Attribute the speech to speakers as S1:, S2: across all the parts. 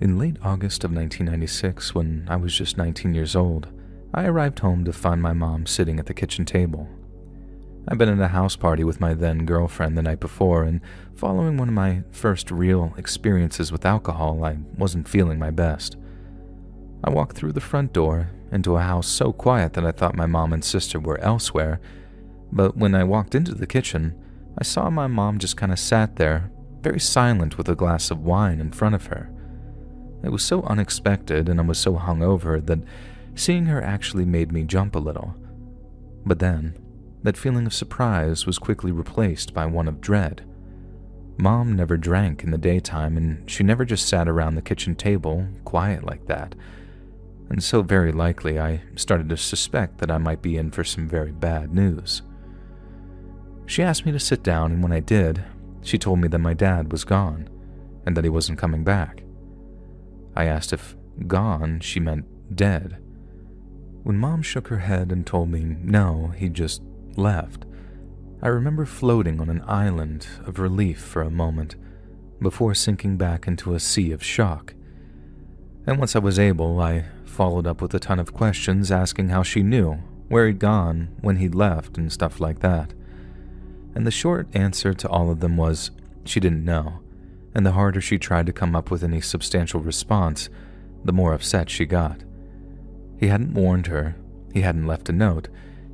S1: In late August of 1996, when I was just 19 years old, I arrived home to find my mom sitting at the kitchen table. I'd been at a house party with my then girlfriend the night before, and following one of my first real experiences with alcohol, I wasn't feeling my best. I walked through the front door into a house so quiet that I thought my mom and sister were elsewhere, but when I walked into the kitchen, I saw my mom just kind of sat there, very silent with a glass of wine in front of her. It was so unexpected, and I was so hungover that seeing her actually made me jump a little. But then, that feeling of surprise was quickly replaced by one of dread. Mom never drank in the daytime, and she never just sat around the kitchen table, quiet like that. And so very likely I started to suspect that I might be in for some very bad news. She asked me to sit down, and when I did, she told me that my dad was gone, and that he wasn't coming back. I asked if gone she meant dead. When Mom shook her head and told me no, he just left, I remember floating on an island of relief for a moment, before sinking back into a sea of shock. And once I was able, I followed up with a ton of questions asking how she knew, where he'd gone, when he'd left, and stuff like that. And the short answer to all of them was she didn't know, and the harder she tried to come up with any substantial response, the more upset she got. He hadn't warned her, he hadn't left a note,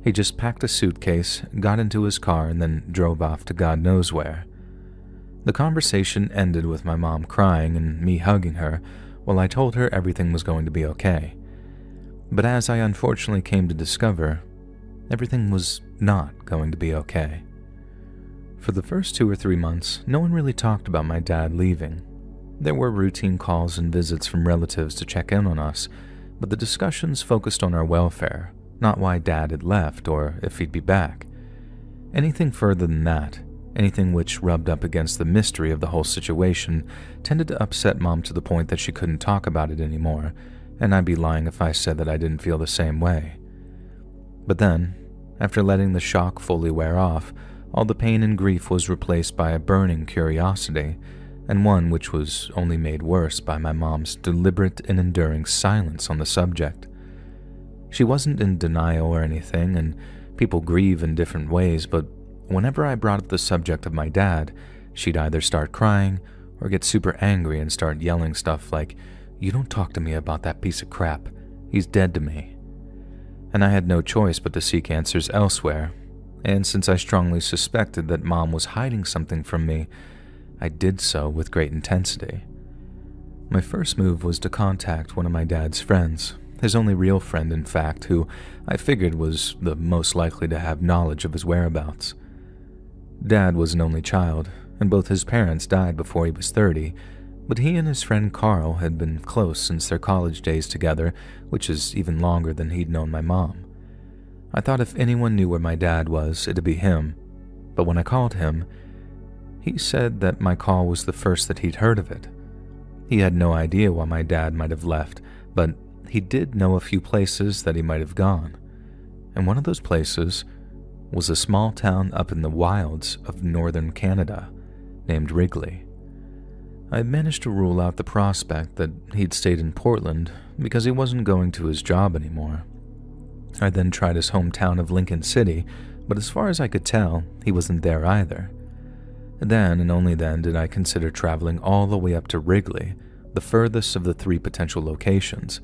S1: he just packed a suitcase, got into his car, and then drove off to God knows where. The conversation ended with my mom crying and me hugging her while I told her everything was going to be okay. But as I unfortunately came to discover, everything was not going to be okay. For the first 2 or 3 months, no one really talked about my dad leaving. There were routine calls and visits from relatives to check in on us, but the discussions focused on our welfare, not why Dad had left or if he'd be back. Anything further than that, anything which rubbed up against the mystery of the whole situation, tended to upset Mom to the point that she couldn't talk about it anymore, and I'd be lying if I said that I didn't feel the same way. But then, after letting the shock fully wear off, all the pain and grief was replaced by a burning curiosity, and one which was only made worse by my mom's deliberate and enduring silence on the subject. She wasn't in denial or anything, and people grieve in different ways, but whenever I brought up the subject of my dad, she'd either start crying or get super angry and start yelling stuff like, "You don't talk to me about that piece of crap. He's dead to me." And I had no choice but to seek answers elsewhere, and since I strongly suspected that Mom was hiding something from me, I did so with great intensity. My first move was to contact one of my dad's friends, his only real friend in fact, who I figured was the most likely to have knowledge of his whereabouts. Dad was an only child, and both his parents died before he was 30, but he and his friend Carl had been close since their college days together, which is even longer than he'd known my mom. I thought if anyone knew where my dad was, it'd be him, but when I called him, he said that my call was the first that he'd heard of it. He had no idea why my dad might have left, but he did know a few places that he might have gone, and one of those places was a small town up in the wilds of northern Canada named Wrigley. I managed to rule out the prospect that he'd stayed in Portland because he wasn't going to his job anymore. I then tried his hometown of Lincoln City, but as far as I could tell, he wasn't there either. Then and only then did I consider traveling all the way up to Wrigley, the furthest of the 3 potential locations,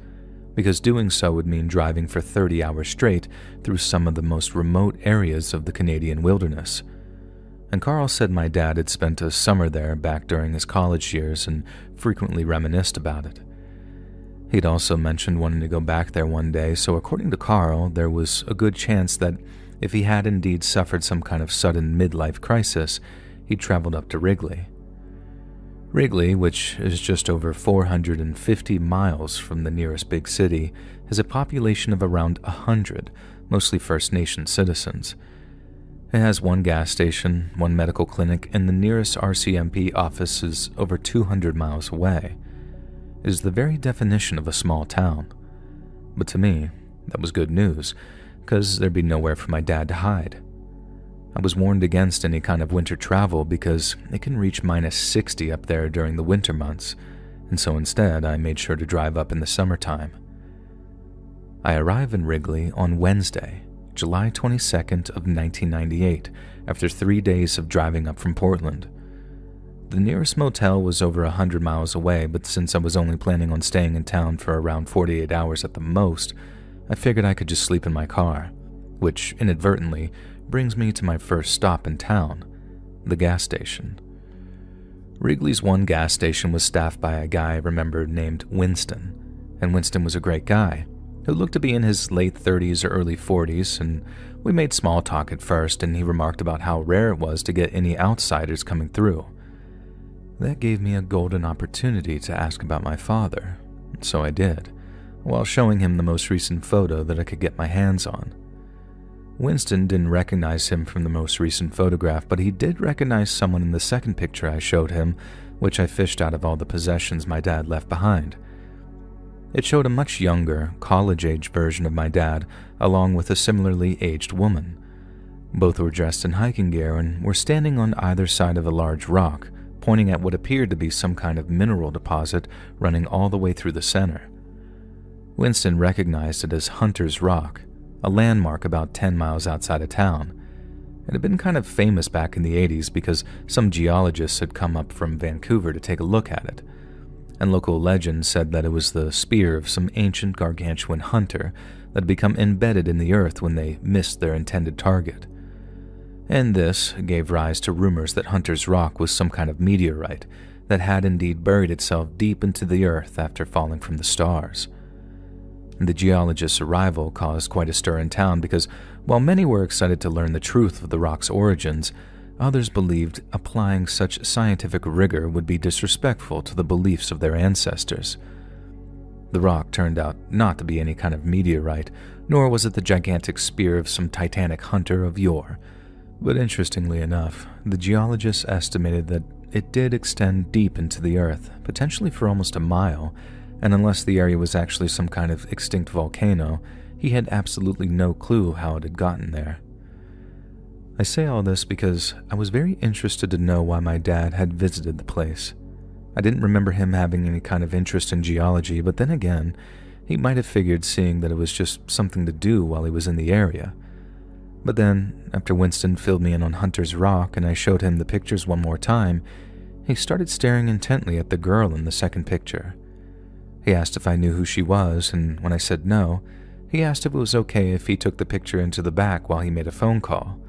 S1: because doing so would mean driving for 30 hours straight through some of the most remote areas of the Canadian wilderness. And Carl said my dad had spent a summer there back during his college years and frequently reminisced about it. He'd also mentioned wanting to go back there one day, so according to Carl, there was a good chance that if he had indeed suffered some kind of sudden midlife crisis, he'd traveled up to Wrigley. Wrigley, which is just over 450 miles from the nearest big city, has a population of around 100, mostly First Nation citizens. It has 1 gas station, 1 medical clinic, and the nearest RCMP office is over 200 miles away. It is the very definition of a small town. But to me, that was good news, because there'd be nowhere for my dad to hide. I was warned against any kind of winter travel because it can reach -60 up there during the winter months, and so instead I made sure to drive up in the summertime. I arrive in Wrigley on Wednesday, July 22nd of 1998, after 3 days of driving up from Portland. The nearest motel was over 100 miles away, but since I was only planning on staying in town for around 48 hours at the most, I figured I could just sleep in my car, which inadvertently brings me to my first stop in town, the gas station. Wrigley's one gas station was staffed by a guy I remembered named Winston, and Winston was a great guy who looked to be in his late 30s or early 40s, and we made small talk at first, and he remarked about how rare it was to get any outsiders coming through. That gave me a golden opportunity to ask about my father, so I did, while showing him the most recent photo that I could get my hands on. Winston didn't recognize him from the most recent photograph, but he did recognize someone in the second picture I showed him, which I fished out of all the possessions my dad left behind. It showed a much younger, college-age version of my dad, along with a similarly aged woman. Both were dressed in hiking gear and were standing on either side of a large rock, pointing at what appeared to be some kind of mineral deposit running all the way through the center. Winston recognized it as Hunter's Rock, a landmark about 10 miles outside of town. It had been kind of famous back in the 80s because some geologists had come up from Vancouver to take a look at it, and local legend said that it was the spear of some ancient gargantuan hunter that had become embedded in the earth when they missed their intended target. And this gave rise to rumors that Hunter's Rock was some kind of meteorite that had indeed buried itself deep into the earth after falling from the stars. The geologist's arrival caused quite a stir in town because, while many were excited to learn the truth of the rock's origins, others believed applying such scientific rigor would be disrespectful to the beliefs of their ancestors. The rock turned out not to be any kind of meteorite, nor was it the gigantic spear of some titanic hunter of yore. But interestingly enough, the geologists estimated that it did extend deep into the earth, potentially for almost a mile, and unless the area was actually some kind of extinct volcano, he had absolutely no clue how it had gotten there. I say all this because I was very interested to know why my dad had visited the place. I didn't remember him having any kind of interest in geology, but then again, he might have figured seeing that it was just something to do while he was in the area. But then, after Winston filled me in on Hunter's Rock and I showed him the pictures one more time, he started staring intently at the girl in the second picture. He asked if I knew who she was, and when I said no, he asked if it was okay if he took the picture into the back while he made a phone call.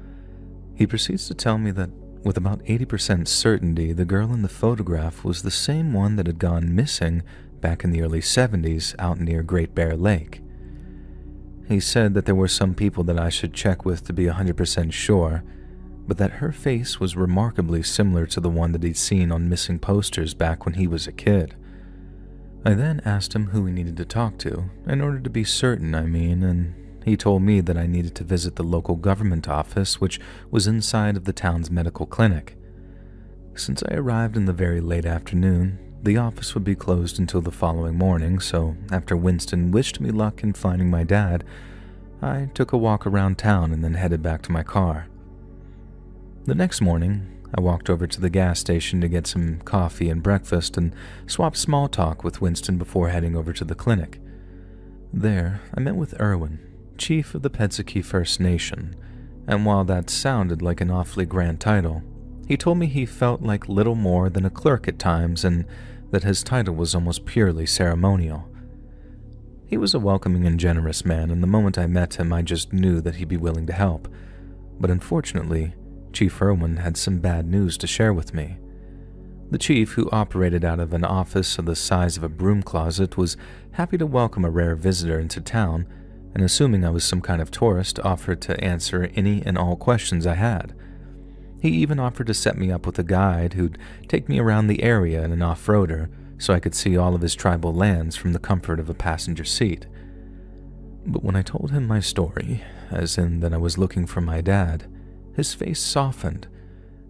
S1: He proceeds to tell me that, with about 80% certainty, the girl in the photograph was the same one that had gone missing back in the early 70s out near Great Bear Lake. He said that there were some people that I should check with to be 100% sure, but that her face was remarkably similar to the one that he'd seen on missing posters back when he was a kid. I then asked him who he needed to talk to, in order to be certain, and he told me that I needed to visit the local government office, which was inside of the town's medical clinic. Since I arrived in the very late afternoon, the office would be closed until the following morning, so after Winston wished me luck in finding my dad, I took a walk around town and then headed back to my car. The next morning, I walked over to the gas station to get some coffee and breakfast and swapped small talk with Winston before heading over to the clinic. There, I met with Irwin, chief of the Pedzaki First Nation, and while that sounded like an awfully grand title, he told me he felt like little more than a clerk at times and that his title was almost purely ceremonial. He was a welcoming and generous man, and the moment I met him I just knew that he'd be willing to help. But unfortunately, Chief Irwin had some bad news to share with me. The chief, who operated out of an office of the size of a broom closet, was happy to welcome a rare visitor into town, and assuming I was some kind of tourist, offered to answer any and all questions I had. He even offered to set me up with a guide who'd take me around the area in an off-roader so I could see all of his tribal lands from the comfort of a passenger seat. But when I told him my story, as in that I was looking for my dad, his face softened.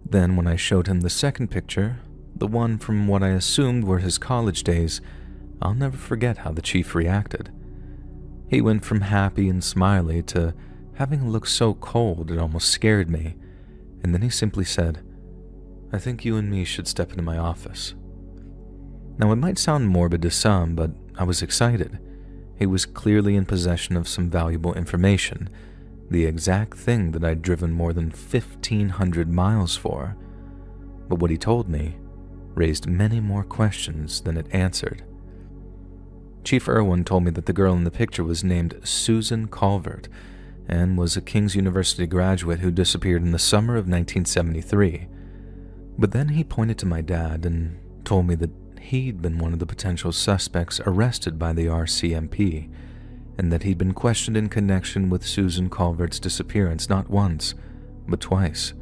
S1: Then when I showed him the second picture, the one from what I assumed were his college days, I'll never forget how the chief reacted. He went from happy and smiley to having a look so cold it almost scared me, and then he simply said, "I think you and me should step into my office." Now, it might sound morbid to some, but I was excited. He was clearly in possession of some valuable information, the exact thing that I'd driven more than 1,500 miles for. But what he told me raised many more questions than it answered. Chief Irwin told me that the girl in the picture was named Susan Calvert and was a King's University graduate who disappeared in the summer of 1973. But then he pointed to my dad and told me that he'd been one of the potential suspects arrested by the RCMP, and that he'd been questioned in connection with Susan Calvert's disappearance not once, but twice.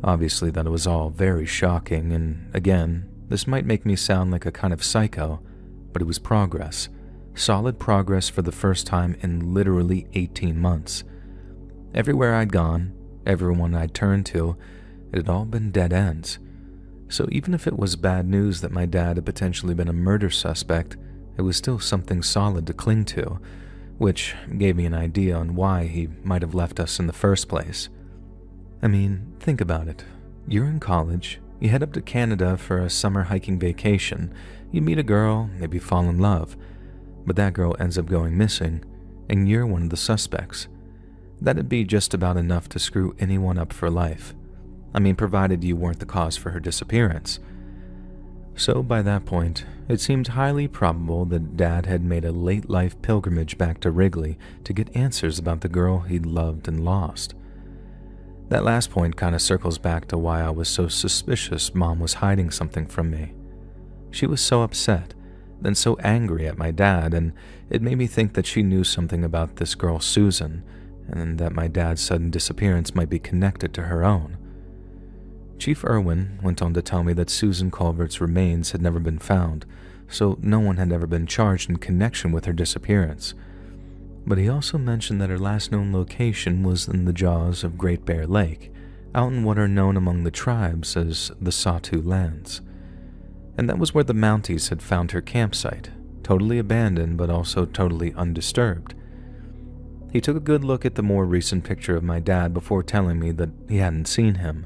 S1: Obviously, that was all very shocking, and again, this might make me sound like a kind of psycho, but it was progress. Solid progress for the first time in literally 18 months. Everywhere I'd gone, everyone I'd turned to, it had all been dead ends. So even if it was bad news that my dad had potentially been a murder suspect, it was still something solid to cling to, which gave me an idea on why he might have left us in the first place. I mean, think about it. You're in college, you head up to Canada for a summer hiking vacation, you meet a girl, maybe fall in love, but that girl ends up going missing, and you're one of the suspects. That'd be just about enough to screw anyone up for life. I mean, provided you weren't the cause for her disappearance. So by that point, it seemed highly probable that Dad had made a late-life pilgrimage back to Wrigley to get answers about the girl he'd loved and lost. That last point kind of circles back to why I was so suspicious Mom was hiding something from me. She was so upset, then so angry at my dad, and it made me think that she knew something about this girl Susan, and that my dad's sudden disappearance might be connected to her own. Chief Irwin went on to tell me that Susan Calvert's remains had never been found, so no one had ever been charged in connection with her disappearance. But he also mentioned that her last known location was in the jaws of Great Bear Lake, out in what are known among the tribes as the Sawtooth Lands. And that was where the Mounties had found her campsite, totally abandoned but also totally undisturbed. He took a good look at the more recent picture of my dad before telling me that he hadn't seen him,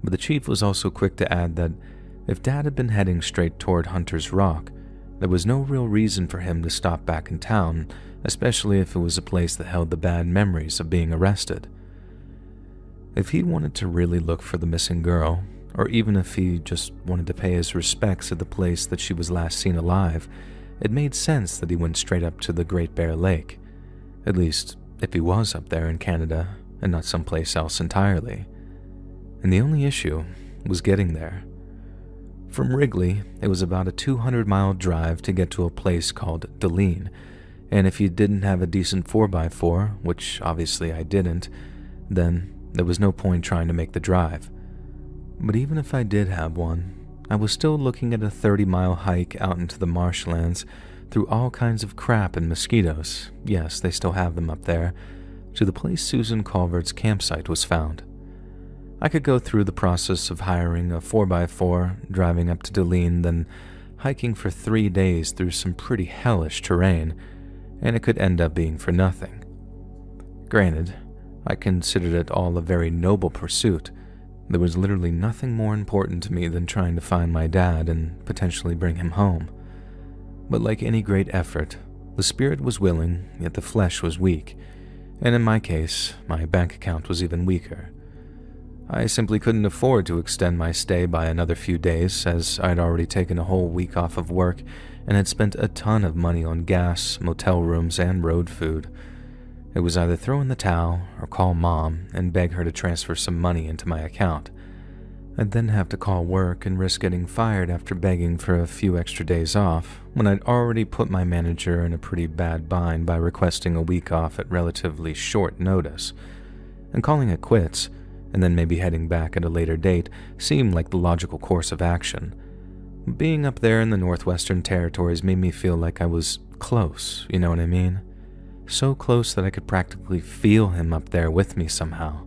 S1: but the chief was also quick to add that if Dad had been heading straight toward Hunter's Rock, there was no real reason for him to stop back in town, especially if it was a place that held the bad memories of being arrested. If he wanted to really look for the missing girl, or even if he just wanted to pay his respects at the place that she was last seen alive, it made sense that he went straight up to the Great Bear Lake, at least if he was up there in Canada and not someplace else entirely. And the only issue was getting there. From Wrigley, it was about a 200-mile drive to get to a place called Deline, and if you didn't have a decent 4x4, which obviously I didn't, then there was no point trying to make the drive. But even if I did have one, I was still looking at a 30-mile hike out into the marshlands through all kinds of crap and mosquitoes, yes, they still have them up there, to the place Susan Calvert's campsite was found. I could go through the process of hiring a 4x4, driving up to Deline, then hiking for 3 days through some pretty hellish terrain, and it could end up being for nothing. Granted, I considered it all a very noble pursuit. There was literally nothing more important to me than trying to find my dad and potentially bring him home. But like any great effort, the spirit was willing, yet the flesh was weak, and in my case, my bank account was even weaker. I simply couldn't afford to extend my stay by another few days, as I'd already taken a whole week off of work and had spent a ton of money on gas, motel rooms, and road food. It was either throw in the towel or call Mom and beg her to transfer some money into my account. I'd then have to call work and risk getting fired after begging for a few extra days off, when I'd already put my manager in a pretty bad bind by requesting a week off at relatively short notice. And calling it quits, and then maybe heading back at a later date, seemed like the logical course of action. Being up there in the Northwestern Territories made me feel like I was close, you know what I mean? So close that I could practically feel him up there with me somehow.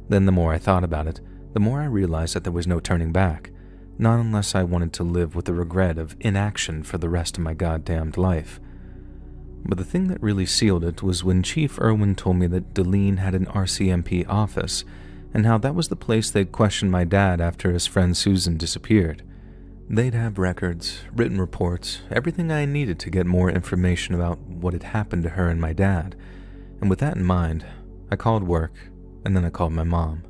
S1: Then the more I thought about it, the more I realized that there was no turning back, not unless I wanted to live with the regret of inaction for the rest of my goddamned life. But the thing that really sealed it was when Chief Irwin told me that Deline had an RCMP office, and how that was the place they'd questioned my dad after his friend Susan disappeared. They'd have records, written reports, everything I needed to get more information about what had happened to her and my dad, and with that in mind, I called work, and then I called my mom.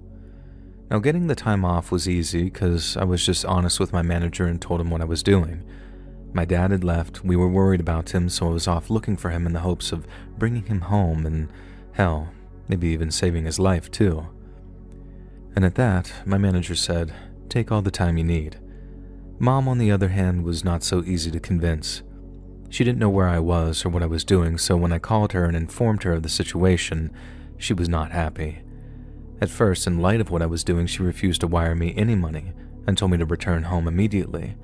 S1: Now, getting the time off was easy because I was just honest with my manager and told him what I was doing. My dad had left, we were worried about him, so I was off looking for him in the hopes of bringing him home and, hell, maybe even saving his life too. And at that, my manager said, "Take all the time you need." Mom, on the other hand, was not so easy to convince. She didn't know where I was or what I was doing, so when I called her and informed her of the situation, she was not happy. At first, in light of what I was doing, she refused to wire me any money and told me to return home immediately.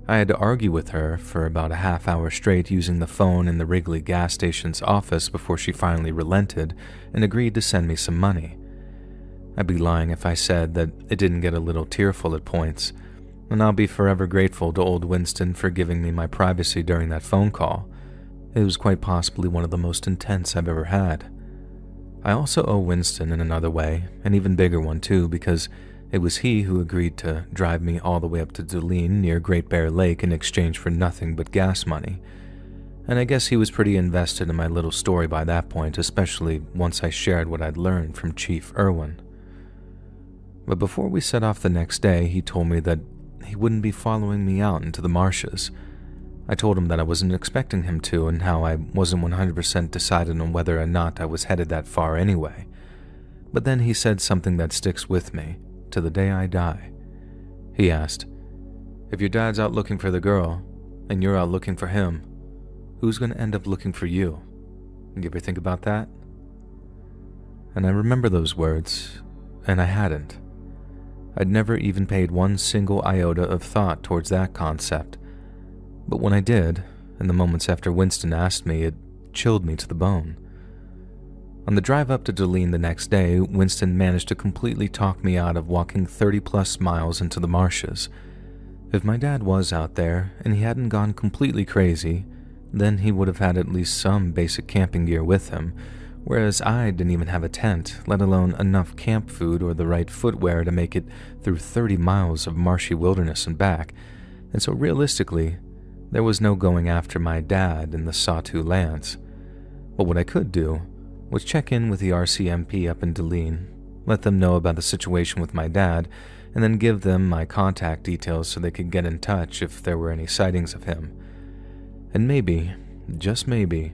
S1: I had to argue with her for about a half hour straight using the phone in the Wrigley gas station's office before she finally relented and agreed to send me some money. I'd be lying if I said that it didn't get a little tearful at points, and I'll be forever grateful to old Winston for giving me my privacy during that phone call. It was quite possibly one of the most intense I've ever had. I also owe Winston in another way, an even bigger one too, because it was he who agreed to drive me all the way up to Dulene near Great Bear Lake in exchange for nothing but gas money. And I guess he was pretty invested in my little story by that point, especially once I shared what I'd learned from Chief Irwin. But before we set off the next day, he told me that he wouldn't be following me out into the marshes. I told him that I wasn't expecting him to and how I wasn't 100% decided on whether or not I was headed that far anyway. But then he said something that sticks with me to the day I die. He asked, "If your dad's out looking for the girl, and you're out looking for him, who's going to end up looking for you? You ever think about that?" And I remember those words, and I hadn't. I'd never even paid one single iota of thought towards that concept. But when I did, in the moments after Winston asked me, it chilled me to the bone. On the drive up to Dulene the next day, Winston managed to completely talk me out of walking 30-plus miles into the marshes. If my dad was out there, and he hadn't gone completely crazy, then he would have had at least some basic camping gear with him, whereas I didn't even have a tent, let alone enough camp food or the right footwear to make it through 30 miles of marshy wilderness and back, and so realistically, there was no going after my dad in the Sawtooth lands. But what I could do was check in with the RCMP up in Dulene, let them know about the situation with my dad, and then give them my contact details so they could get in touch if there were any sightings of him. And maybe, just maybe,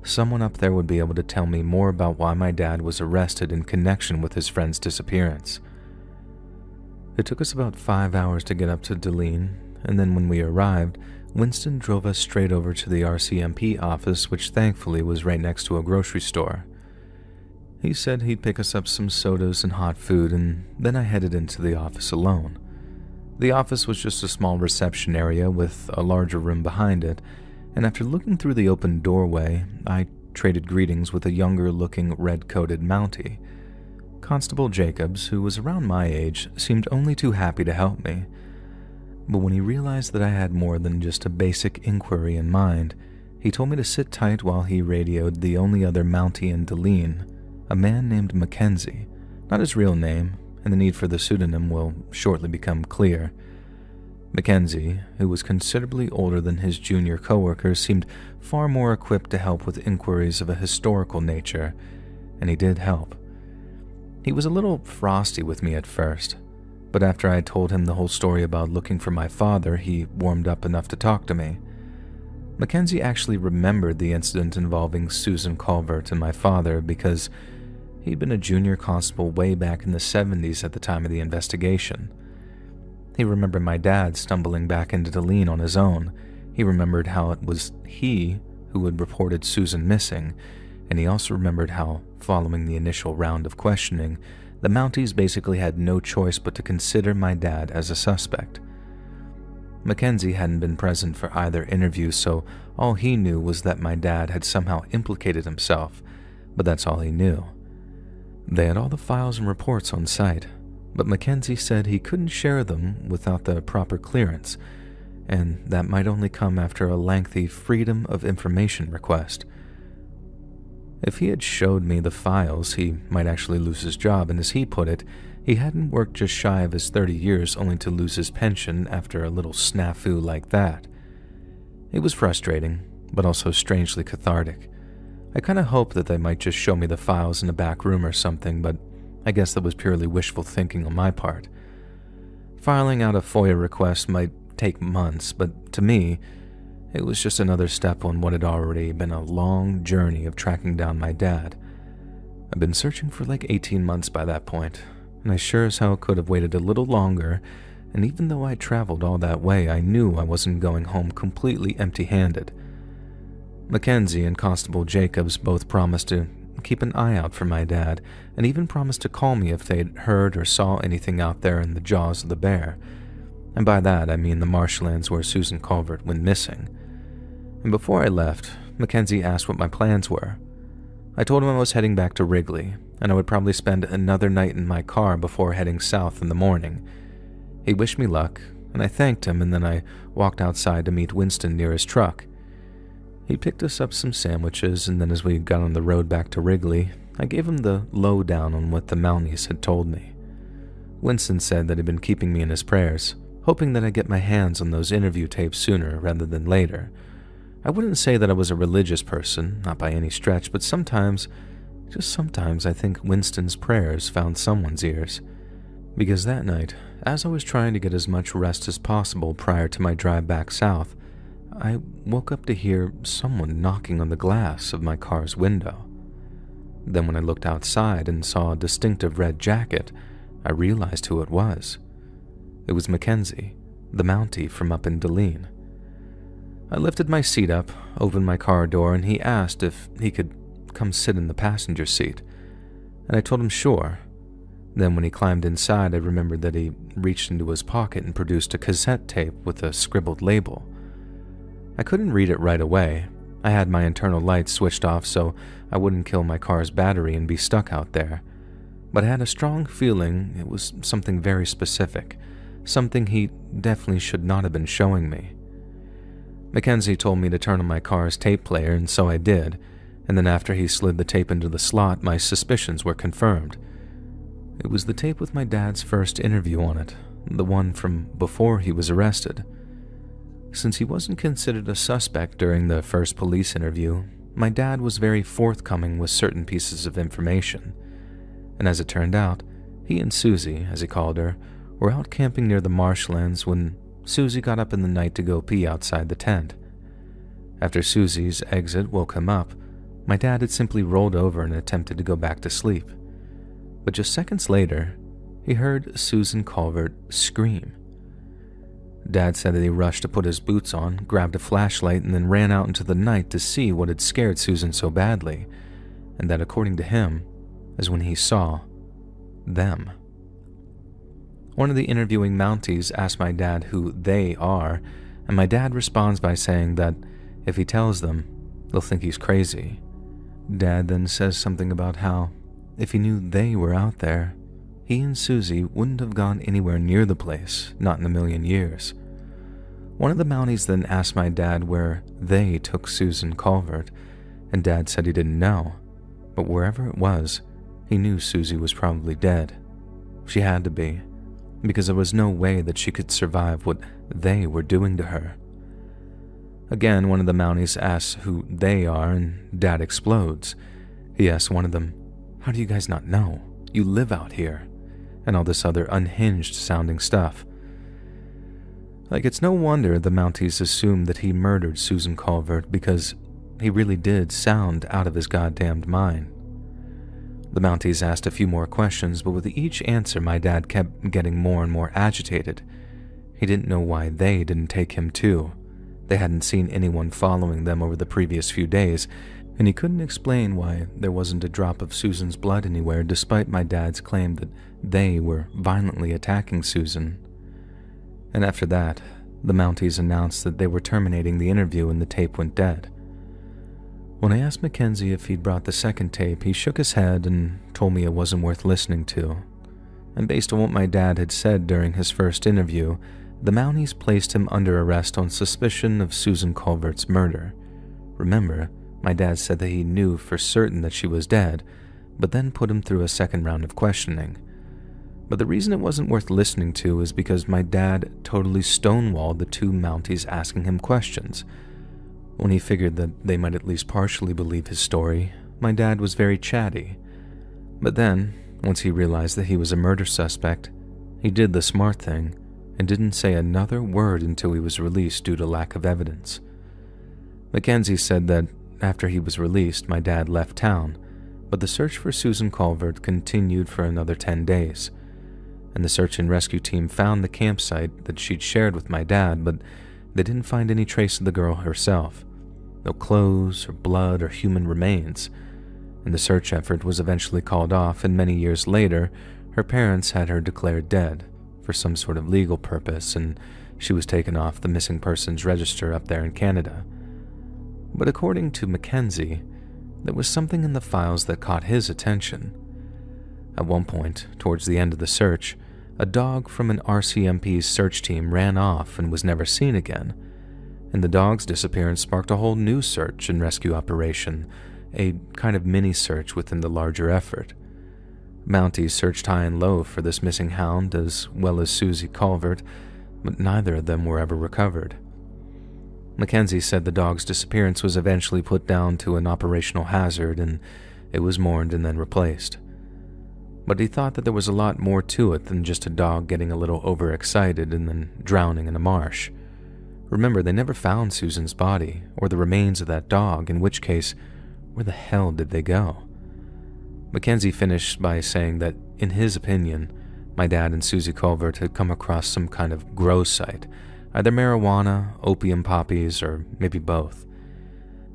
S1: someone up there would be able to tell me more about why my dad was arrested in connection with his friend's disappearance. It took us about 5 hours to get up to Dulene, and then when we arrived, Winston drove us straight over to the RCMP office, which thankfully was right next to a grocery store. He said he'd pick us up some sodas and hot food, and then I headed into the office alone. The office was just a small reception area with a larger room behind it, and after looking through the open doorway, I traded greetings with a younger-looking red-coated Mountie. Constable Jacobs, who was around my age, seemed only too happy to help me. But when he realized that I had more than just a basic inquiry in mind, he told me to sit tight while he radioed the only other Mountie in Dulene, a man named Mackenzie, not his real name, and the need for the pseudonym will shortly become clear. Mackenzie, who was considerably older than his junior coworkers, seemed far more equipped to help with inquiries of a historical nature, and he did help. He was a little frosty with me at first, but after I told him the whole story about looking for my father, he warmed up enough to talk to me. Mackenzie actually remembered the incident involving Susan Culvert and my father because he'd been a junior constable way back in the 70s at the time of the investigation. He remembered my dad stumbling back into Dulene on his own. He remembered how it was he who had reported Susan missing, and he also remembered how, following the initial round of questioning, the Mounties basically had no choice but to consider my dad as a suspect. Mackenzie hadn't been present for either interview, so all he knew was that my dad had somehow implicated himself, but that's all he knew. They had all the files and reports on site, but Mackenzie said he couldn't share them without the proper clearance, and that might only come after a lengthy Freedom of Information request. If he had showed me the files, he might actually lose his job, and as he put it, he hadn't worked just shy of his 30 years only to lose his pension after a little snafu like that. It was frustrating, but also strangely cathartic. I kind of hoped that they might just show me the files in a back room or something, but I guess that was purely wishful thinking on my part. Filing out a FOIA request might take months, but to me, it was just another step on what had already been a long journey of tracking down my dad. I'd been searching for like 18 months by that point, and I sure as hell could have waited a little longer, and even though I traveled all that way, I knew I wasn't going home completely empty-handed. Mackenzie and Constable Jacobs both promised to keep an eye out for my dad, and even promised to call me if they'd heard or saw anything out there in the jaws of the bear. And by that, I mean the marshlands where Susan Culvert went missing. And before I left, Mackenzie asked what my plans were. I told him I was heading back to Wrigley, and I would probably spend another night in my car before heading south in the morning. He wished me luck, and I thanked him, and then I walked outside to meet Winston near his truck. He picked us up some sandwiches, and then as we got on the road back to Wrigley, I gave him the lowdown on what the Mounties had told me. Winston said that he'd been keeping me in his prayers, hoping that I'd get my hands on those interview tapes sooner rather than later. I wouldn't say that I was a religious person, not by any stretch, but sometimes, just sometimes, I think Winston's prayers found someone's ears. Because that night, as I was trying to get as much rest as possible prior to my drive back south, I woke up to hear someone knocking on the glass of my car's window. Then when I looked outside and saw a distinctive red jacket, I realized who it was. It was Mackenzie, the Mountie from up in Deline. I lifted my seat up, opened my car door, and he asked if he could come sit in the passenger seat, and I told him sure. Then when he climbed inside, I remembered that he reached into his pocket and produced a cassette tape with a scribbled label. I couldn't read it right away. I had my internal lights switched off so I wouldn't kill my car's battery and be stuck out there. But I had a strong feeling it was something very specific, something he definitely should not have been showing me. Mackenzie told me to turn on my car's tape player, and so I did, and then after he slid the tape into the slot, my suspicions were confirmed. It was the tape with my dad's first interview on it, the one from before he was arrested. Since he wasn't considered a suspect during the first police interview, my dad was very forthcoming with certain pieces of information. And as it turned out, he and Susie, as he called her, were out camping near the marshlands when Susie got up in the night to go pee outside the tent. After Susie's exit woke him up, my dad had simply rolled over and attempted to go back to sleep. But just seconds later, he heard Susan Culvert scream. Dad said that he rushed to put his boots on, grabbed a flashlight, and then ran out into the night to see what had scared Susan so badly, and that, according to him, is when he saw them. One of the interviewing Mounties asked my dad who they are, and my dad responds by saying that if he tells them, they'll think he's crazy. Dad then says something about how, if he knew they were out there, he and Susie wouldn't have gone anywhere near the place, not in a million years. One of the Mounties then asked my dad where they took Susan Culvert, and Dad said he didn't know, but wherever it was, he knew Susie was probably dead. She had to be, because there was no way that she could survive what they were doing to her. Again, one of the Mounties asks who they are, and Dad explodes. He asks one of them, "How do you guys not know? You live out here," and all this other unhinged sounding stuff. Like, it's no wonder the Mounties assumed that he murdered Susan Culvert, because he really did sound out of his goddamned mind. The Mounties asked a few more questions, but with each answer my dad kept getting more and more agitated. He didn't know why they didn't take him too. They hadn't seen anyone following them over the previous few days, and he couldn't explain why there wasn't a drop of Susan's blood anywhere, despite my dad's claim that they were violently attacking Susan. And after that, the Mounties announced that they were terminating the interview and the tape went dead. When I asked Mackenzie if he'd brought the second tape, he shook his head and told me it wasn't worth listening to. And based on what my dad had said during his first interview, the Mounties placed him under arrest on suspicion of Susan Culvert's murder. Remember, My dad said that he knew for certain that she was dead, but then put him through a second round of questioning. But the reason it wasn't worth listening to is because my dad totally stonewalled the two Mounties asking him questions. When he figured that they might at least partially believe his story, my dad was very chatty. But then, once he realized that he was a murder suspect, he did the smart thing and didn't say another word until he was released due to lack of evidence. Mackenzie said that after he was released, my dad left town, but the search for Susan Culvert continued for another 10 days, and the search and rescue team found the campsite that she'd shared with my dad, but they didn't find any trace of the girl herself. No clothes or blood or human remains, and the search effort was eventually called off, and many years later, her parents had her declared dead for some sort of legal purpose, and she was taken off the missing persons register up there in Canada. But according to Mackenzie, there was something in the files that caught his attention. At one point, towards the end of the search, a dog from an RCMP's search team ran off and was never seen again, and the dog's disappearance sparked a whole new search and rescue operation, a kind of mini-search within the larger effort. Mounties searched high and low for this missing hound as well as Susie Culvert, but neither of them were ever recovered. Mackenzie said the dog's disappearance was eventually put down to an operational hazard and it was mourned and then replaced. But he thought that there was a lot more to it than just a dog getting a little overexcited and then drowning in a marsh. Remember, they never found Susan's body or the remains of that dog, in which case, where the hell did they go? Mackenzie finished by saying that, in his opinion, my dad and Susie Culvert had come across some kind of grow site, either marijuana, opium poppies, or maybe both.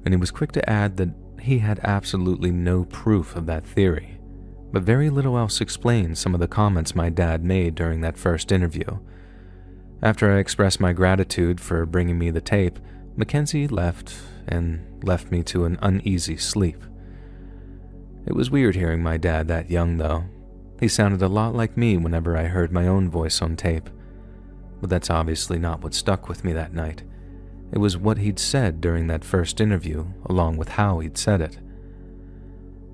S1: And he was quick to add that he had absolutely no proof of that theory, but very little else explained some of the comments my dad made during that first interview. After I expressed my gratitude for bringing me the tape, Mackenzie left me to an uneasy sleep. It was weird hearing my dad that young, though. He sounded a lot like me whenever I heard my own voice on tape. But that's obviously not what stuck with me that night. It was what he'd said during that first interview, along with how he'd said it.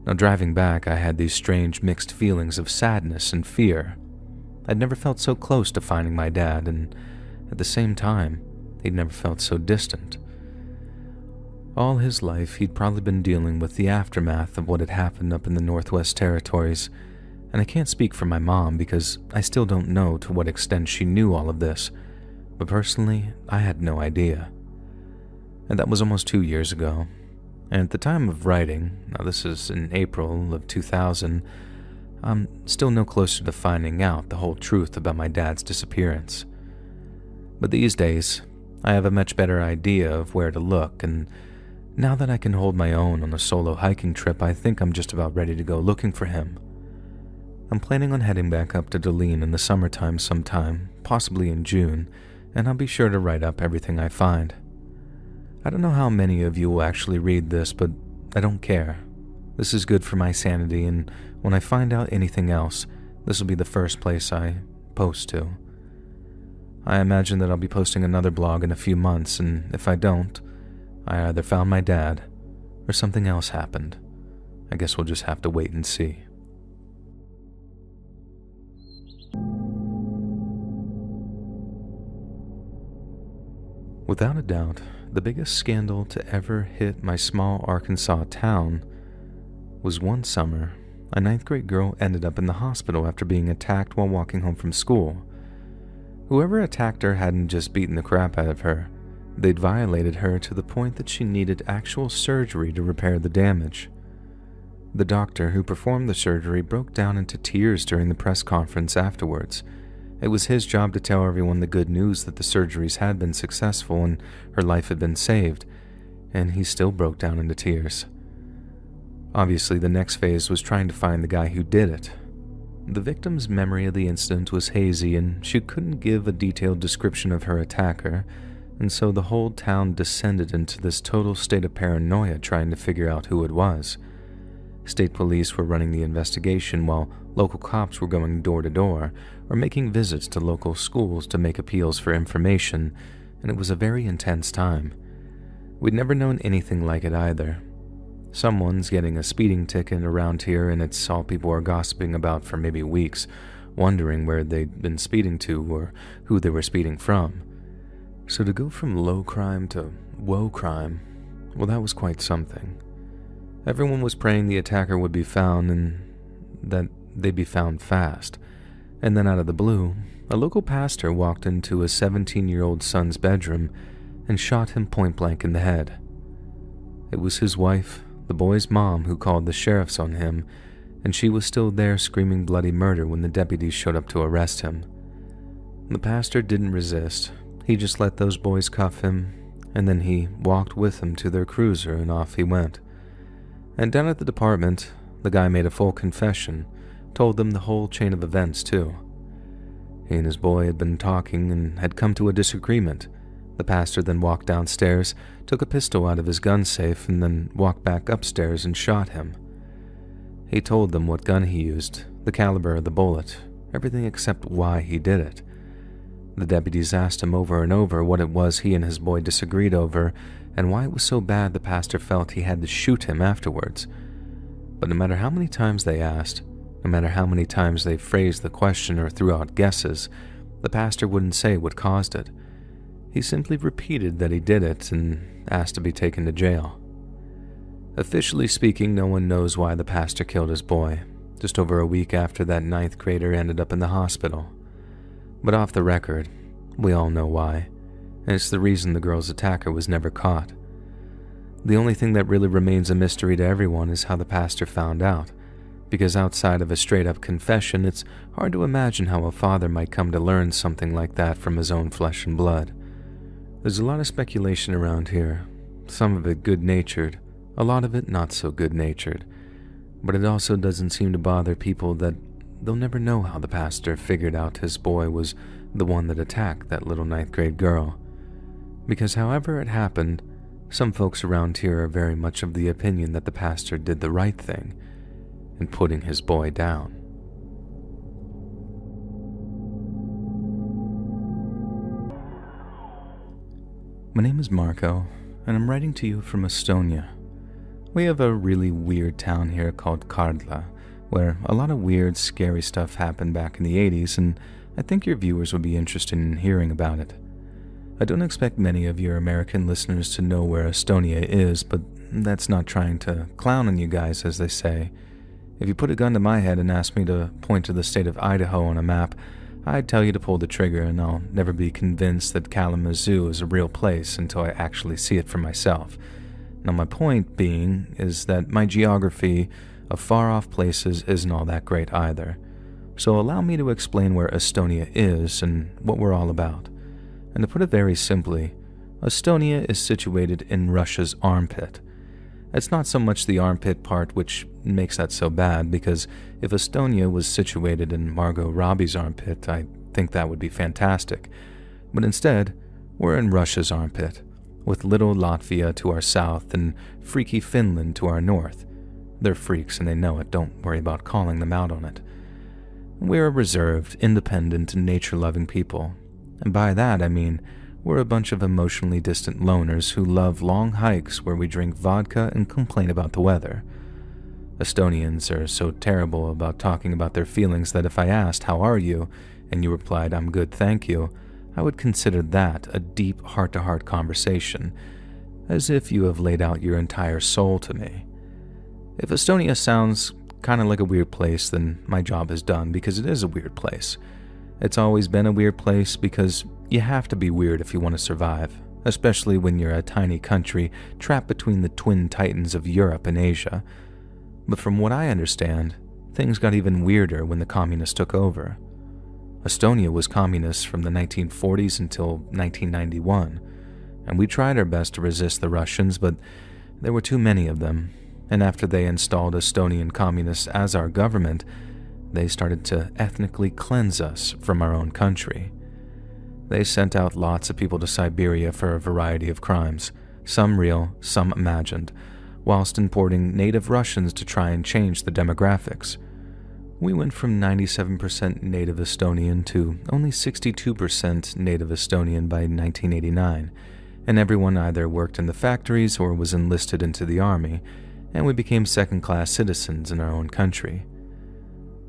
S1: Now, driving back, I had these strange mixed feelings of sadness and fear. I'd never felt so close to finding my dad, and at the same time, he'd never felt so distant. All his life, he'd probably been dealing with the aftermath of what had happened up in the Northwest Territories, and I can't speak for my mom because I still don't know to what extent she knew all of this, but personally, I had no idea. And that was almost 2 years ago, and at the time of writing, now this is in April of 2000, I'm still no closer to finding out the whole truth about my dad's disappearance. But these days, I have a much better idea of where to look, and now that I can hold my own on a solo hiking trip, I think I'm just about ready to go looking for him. I'm planning on heading back up to Deline in the summertime sometime, possibly in June, and I'll be sure to write up everything I find. I don't know how many of you will actually read this, but I don't care. This is good for my sanity, and when I find out anything else, this will be the first place I post to. I imagine that I'll be posting another blog in a few months, and if I don't, I either found my dad or something else happened. I guess we'll just have to wait and see. Without a doubt, the biggest scandal to ever hit my small Arkansas town was one summer, a 9th grade girl ended up in the hospital after being attacked while walking home from school. Whoever attacked her hadn't just beaten the crap out of her. They'd violated her to the point that she needed actual surgery to repair the damage. The doctor who performed the surgery broke down into tears during the press conference afterwards. It was his job to tell everyone the good news that the surgeries had been successful and her life had been saved, and he still broke down into tears. Obviously, the next phase was trying to find the guy who did it. The victim's memory of the incident was hazy, and she couldn't give a detailed description of her attacker, and so the whole town descended into this total state of paranoia trying to figure out who it was. State police were running the investigation while local cops were going door to door or making visits to local schools to make appeals for information, and it was a very intense time. We'd never known anything like it either, Someone's getting a speeding ticket around here, and it's all people are gossiping about for maybe weeks, wondering where they'd been speeding to or who they were speeding from. So to go from low crime to woe crime, well, that was quite something. Everyone was praying the attacker would be found and that they'd be found fast. And then out of the blue, a local pastor walked into a 17-year-old son's bedroom and shot him point blank in the head. It was his wife, the boy's mom, who called the sheriffs on him, and she was still there screaming bloody murder when the deputies showed up to arrest him. The pastor didn't resist. He just let those boys cuff him, and then he walked with them to their cruiser and off he went. And down at the department, the guy made a full confession, told them the whole chain of events too. He and his boy had been talking and had come to a disagreement. The pastor then walked downstairs, took a pistol out of his gun safe, and then walked back upstairs and shot him. He told them what gun he used, the caliber of the bullet, everything except why he did it. The deputies asked him over and over what it was he and his boy disagreed over, and why it was so bad the pastor felt he had to shoot him afterwards. But no matter how many times they asked, no matter how many times they phrased the question or threw out guesses, the pastor wouldn't say what caused it. He simply repeated that he did it and asked to be taken to jail. Officially speaking, no one knows why the pastor killed his boy, just over a week after that 9th grader ended up in the hospital. But off the record, we all know why, and it's the reason the girl's attacker was never caught. The only thing that really remains a mystery to everyone is how the pastor found out, because outside of a straight-up confession, it's hard to imagine how a father might come to learn something like that from his own flesh and blood. There's a lot of speculation around here, some of it good-natured, a lot of it not so good-natured, but it also doesn't seem to bother people that they'll never know how the pastor figured out his boy was the one that attacked that little 9th grade girl. Because however it happened, some folks around here are very much of the opinion that the pastor did the right thing in putting his boy down. My name is Marco, and I'm writing to you from Estonia. We have a really weird town here called Kardla, where a lot of weird, scary stuff happened back in the 80s, and I think your viewers would be interested in hearing about it. I don't expect many of your American listeners to know where Estonia is, but that's not trying to clown on you guys, as they say. If you put a gun to my head and asked me to point to the state of Idaho on a map, I'd tell you to pull the trigger, and I'll never be convinced that Kalamazoo is a real place until I actually see it for myself. Now, my point being is that my geography of far-off places isn't all that great either. So allow me to explain where Estonia is and what we're all about. And to put it very simply, Estonia is situated in Russia's armpit. It's not so much the armpit part which makes that so bad, because if Estonia was situated in Margot Robbie's armpit, I think that would be fantastic. But instead, we're in Russia's armpit, with little Latvia to our south and freaky Finland to our north. They're freaks and they know it, don't worry about calling them out on it. We're a reserved, independent, and nature-loving people, and by that I mean we're a bunch of emotionally distant loners who love long hikes where we drink vodka and complain about the weather. Estonians are so terrible about talking about their feelings that if I asked, "How are you?" and you replied, "I'm good, thank you," I would consider that a deep heart-to-heart conversation, as if you have laid out your entire soul to me. If Estonia sounds kind of like a weird place, then my job is done, because it is a weird place. It's always been a weird place because you have to be weird if you want to survive, especially when you're a tiny country trapped between the twin titans of Europe and Asia. But from what I understand, things got even weirder when the communists took over. Estonia was communist from the 1940s until 1991, and we tried our best to resist the Russians, but there were too many of them, and after they installed Estonian communists as our government, they started to ethnically cleanse us from our own country. They sent out lots of people to Siberia for a variety of crimes, some real, some imagined, whilst importing native Russians to try and change the demographics. We went from 97% native Estonian to only 62% native Estonian by 1989, and everyone either worked in the factories or was enlisted into the army, and we became second-class citizens in our own country.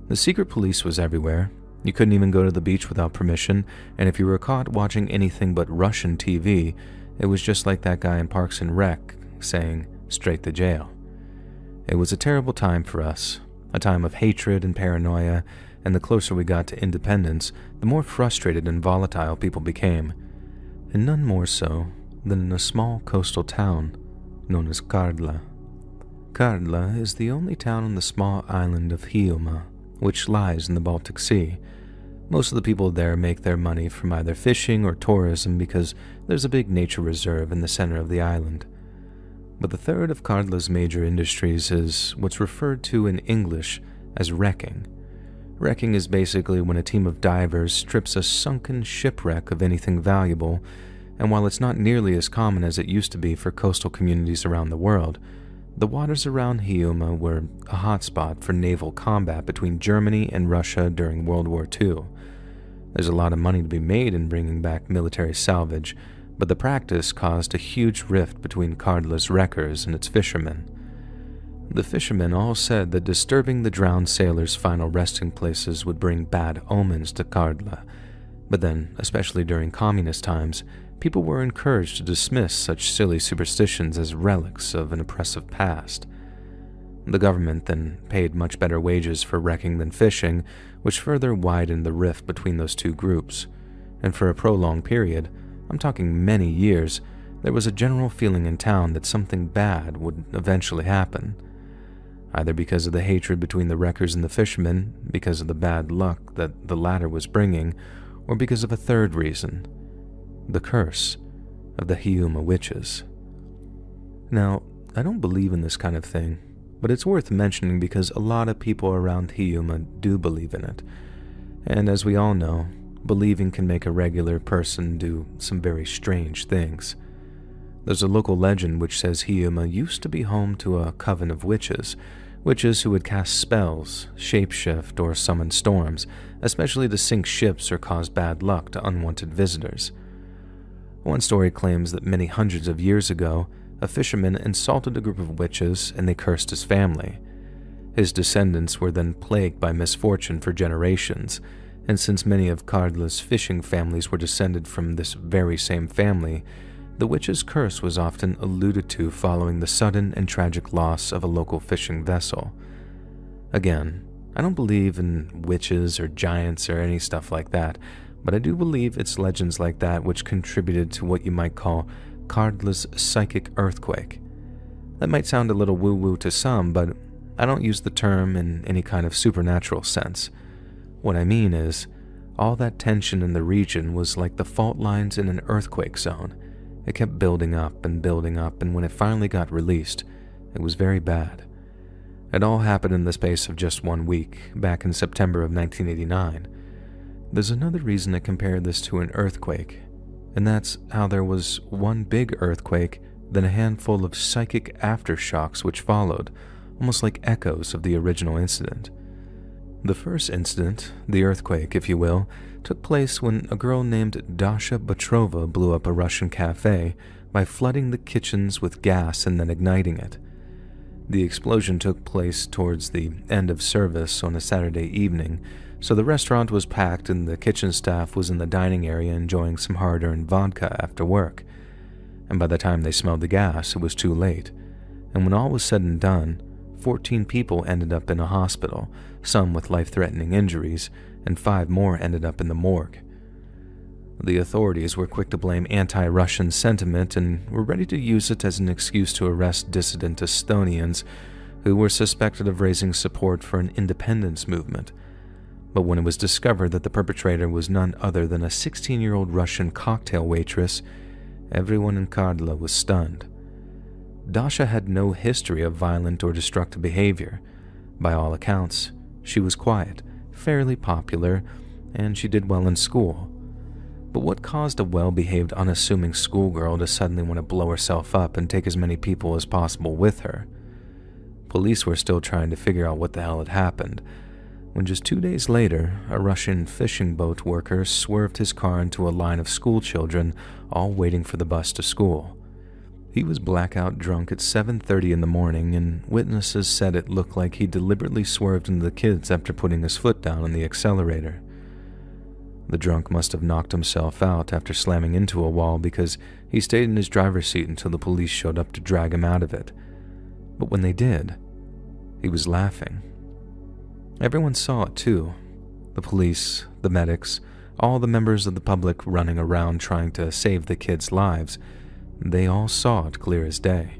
S1: The secret police was everywhere. You couldn't even go to the beach without permission, and if you were caught watching anything but Russian TV, it was just like that guy in Parks and Rec saying, "straight to jail." It was a terrible time for us, a time of hatred and paranoia, and the closer we got to independence, the more frustrated and volatile people became, and none more so than in a small coastal town known as Kardla. Kardla is the only town on the small island of Hiiumaa, which lies in the Baltic Sea. Most of the people there make their money from either fishing or tourism because there's a big nature reserve in the center of the island. But the third of Kardla's major industries is what's referred to in English as wrecking. Wrecking is basically when a team of divers strips a sunken shipwreck of anything valuable, and while it's not nearly as common as it used to be for coastal communities around the world, the waters around Hiiumaa were a hotspot for naval combat between Germany and Russia during World War II. There's a lot of money to be made in bringing back military salvage, but the practice caused a huge rift between Kardla's wreckers and its fishermen. The fishermen all said that disturbing the drowned sailors' final resting places would bring bad omens to Kardla, but then, especially during communist times, people were encouraged to dismiss such silly superstitions as relics of an oppressive past. The government then paid much better wages for wrecking than fishing, which further widened the rift between those two groups, and for a prolonged period, I'm talking many years, there was a general feeling in town that something bad would eventually happen. Either because of the hatred between the wreckers and the fishermen, because of the bad luck that the latter was bringing, or because of a third reason: the curse of the Hiiumaa witches. Now, I don't believe in this kind of thing, but it's worth mentioning because a lot of people around Hiiumaa do believe in it. And as we all know, believing can make a regular person do some very strange things. There's a local legend which says Hiiumaa used to be home to a coven of witches who would cast spells, shapeshift, or summon storms, especially to sink ships or cause bad luck to unwanted visitors. One story claims that many hundreds of years ago, a fisherman insulted a group of witches and they cursed his family. His descendants were then plagued by misfortune for generations, and since many of Kardla's fishing families were descended from this very same family, the witch's curse was often alluded to following the sudden and tragic loss of a local fishing vessel. Again, I don't believe in witches or giants or any stuff like that, but I do believe it's legends like that which contributed to what you might call Kardla's psychic earthquake. That might sound a little woo-woo to some, but I don't use the term in any kind of supernatural sense. What I mean is, all that tension in the region was like the fault lines in an earthquake zone. It kept building up, and when it finally got released, it was very bad. It all happened in the space of just 1 week, back in September of 1989. There's another reason to compare this to an earthquake, and that's how there was one big earthquake, then a handful of psychic aftershocks which followed, almost like echoes of the original incident. The first incident, the earthquake if you will, took place when a girl named Dasha Petrova blew up a Russian cafe by flooding the kitchens with gas and then igniting it. The explosion took place towards the end of service on a Saturday evening, so the restaurant was packed and the kitchen staff was in the dining area enjoying some hard-earned vodka after work. And by the time they smelled the gas, it was too late. And when all was said and done, 14 people ended up in a hospital, some with life-threatening injuries, and 5 more ended up in the morgue. The authorities were quick to blame anti-Russian sentiment and were ready to use it as an excuse to arrest dissident Estonians who were suspected of raising support for an independence movement. But when it was discovered that the perpetrator was none other than a 16-year-old Russian cocktail waitress, everyone in Kardla was stunned. Dasha had no history of violent or destructive behavior. By all accounts, she was quiet, fairly popular, and she did well in school. But what caused a well-behaved, unassuming schoolgirl to suddenly want to blow herself up and take as many people as possible with her? Police were still trying to figure out what the hell had happened, when just 2 days later, a Russian fishing boat worker swerved his car into a line of school children, all waiting for the bus to school. He was blackout drunk at 7:30 in the morning, and witnesses said it looked like he deliberately swerved into the kids after putting his foot down on the accelerator. The drunk must have knocked himself out after slamming into a wall because he stayed in his driver's seat until the police showed up to drag him out of it. But when they did, he was laughing. Everyone saw it too. The police, the medics, all the members of the public running around trying to save the kids' lives, they all saw it clear as day.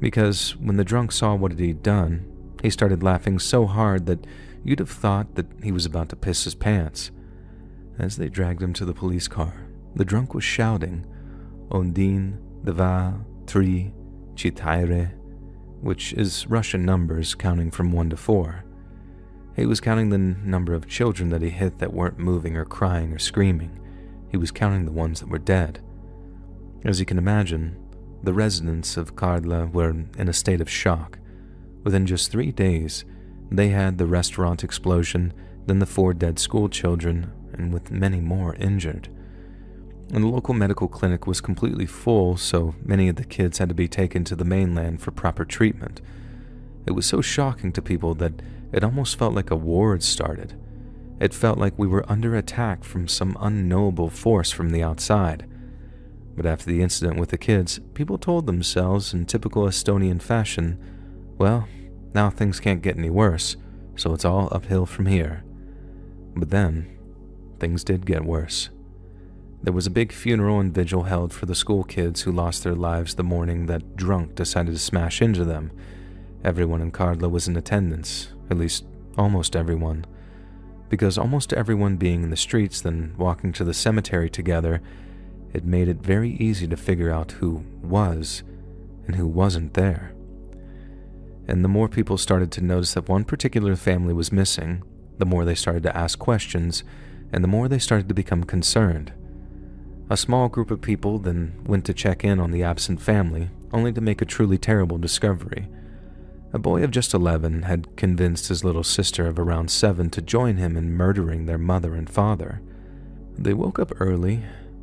S1: Because when the drunk saw what he'd done, he started laughing so hard that you'd have thought that he was about to piss his pants. As they dragged him to the police car, the drunk was shouting, "Ondin, dva, tri, chitaire," which is Russian numbers counting from 1 to 4. He was counting the number of children that he hit that weren't moving or crying or screaming. He was counting the ones that were dead. As you can imagine, the residents of Kardla were in a state of shock. Within just 3 days, they had the restaurant explosion, then the 4 dead school children, and with many more injured. And the local medical clinic was completely full, so many of the kids had to be taken to the mainland for proper treatment. It was so shocking to people that it almost felt like a war had started. It felt like we were under attack from some unknowable force from the outside. But after the incident with the kids, people told themselves in typical Estonian fashion, well, now things can't get any worse, so it's all uphill from here. But then, things did get worse. There was a big funeral and vigil held for the school kids who lost their lives the morning that drunk decided to smash into them. Everyone in Kardla was in attendance, at least almost everyone. Because almost everyone being in the streets then walking to the cemetery together, it made it very easy to figure out who was and who wasn't there. And the more people started to notice that one particular family was missing, the more they started to ask questions, and the more they started to become concerned. A small group of people then went to check in on the absent family, only to make a truly terrible discovery. A boy of just 11 had convinced his little sister of around 7 to join him in murdering their mother and father. They woke up early.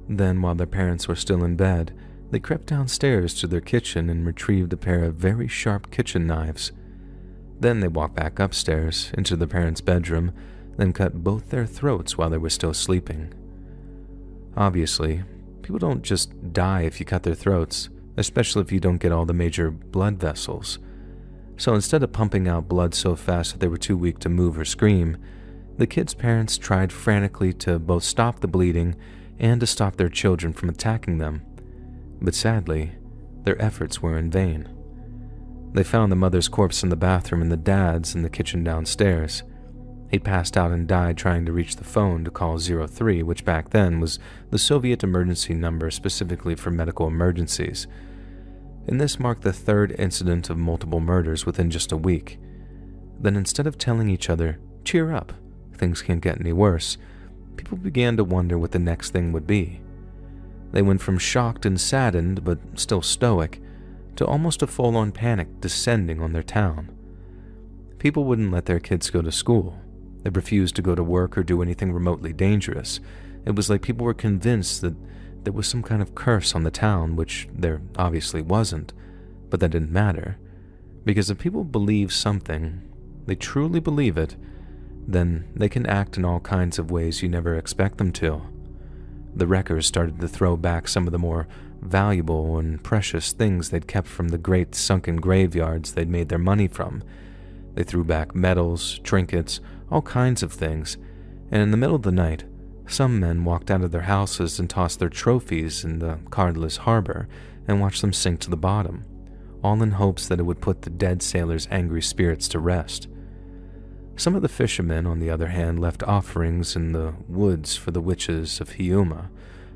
S1: Then, while their parents were still in bed, they crept downstairs to their kitchen and retrieved a pair of very sharp kitchen knives. Then they walked back upstairs into the parents' bedroom, then cut both their throats while they were still sleeping. Obviously, people don't just die if you cut their throats, especially if you don't get all the major blood vessels. So instead of pumping out blood so fast that they were too weak to move or scream, the kids' parents tried frantically to both stop the bleeding and to stop their children from attacking them. But sadly, their efforts were in vain. They found the mother's corpse in the bathroom and the dad's in the kitchen downstairs. He'd passed out and died trying to reach the phone to call 03, which back then was the Soviet emergency number specifically for medical emergencies. And this marked the 3rd incident of multiple murders within just a week. Then instead of telling each other, "Cheer up, things can't get any worse," people began to wonder what the next thing would be. They went from shocked and saddened, but still stoic, to almost a full-on panic descending on their town. People wouldn't let their kids go to school. They refused to go to work or do anything remotely dangerous. It was like people were convinced that there was some kind of curse on the town, which there obviously wasn't, but that didn't matter. Because if people believe something, they truly believe it, then they can act in all kinds of ways you never expect them to. The wreckers started to throw back some of the more valuable and precious things they'd kept from the great sunken graveyards they'd made their money from. They threw back medals, trinkets, all kinds of things, and in the middle of the night, some men walked out of their houses and tossed their trophies in the Kardla's harbor and watched them sink to the bottom, all in hopes that it would put the dead sailors' angry spirits to rest. Some of the fishermen, on the other hand, left offerings in the woods for the witches of Hiiumaa,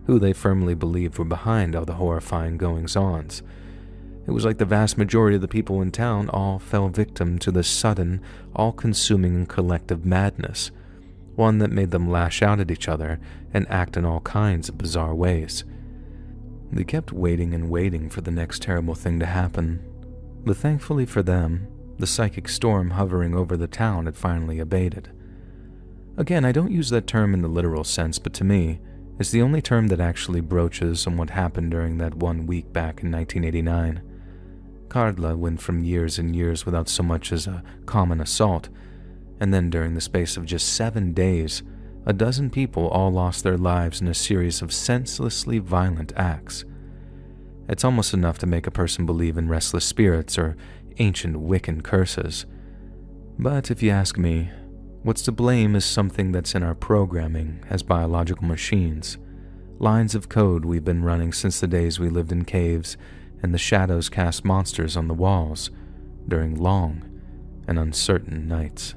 S1: who they firmly believed were behind all the horrifying goings-ons. It was like the vast majority of the people in town all fell victim to this sudden, all-consuming and collective madness, one that made them lash out at each other and act in all kinds of bizarre ways. They kept waiting and waiting for the next terrible thing to happen, but thankfully for them, the psychic storm hovering over the town had finally abated. Again, I don't use that term in the literal sense, but to me, is the only term that actually broaches on what happened during that 1 week back in 1989. Carla went from years and years without so much as a common assault, and then during the space of just 7 days, a dozen people all lost their lives in a series of senselessly violent acts. It's almost enough to make a person believe in restless spirits or ancient Wiccan curses. But if you ask me, what's to blame is something that's in our programming as biological machines, lines of code we've been running since the days we lived in caves and the shadows cast monsters on the walls during long and uncertain nights.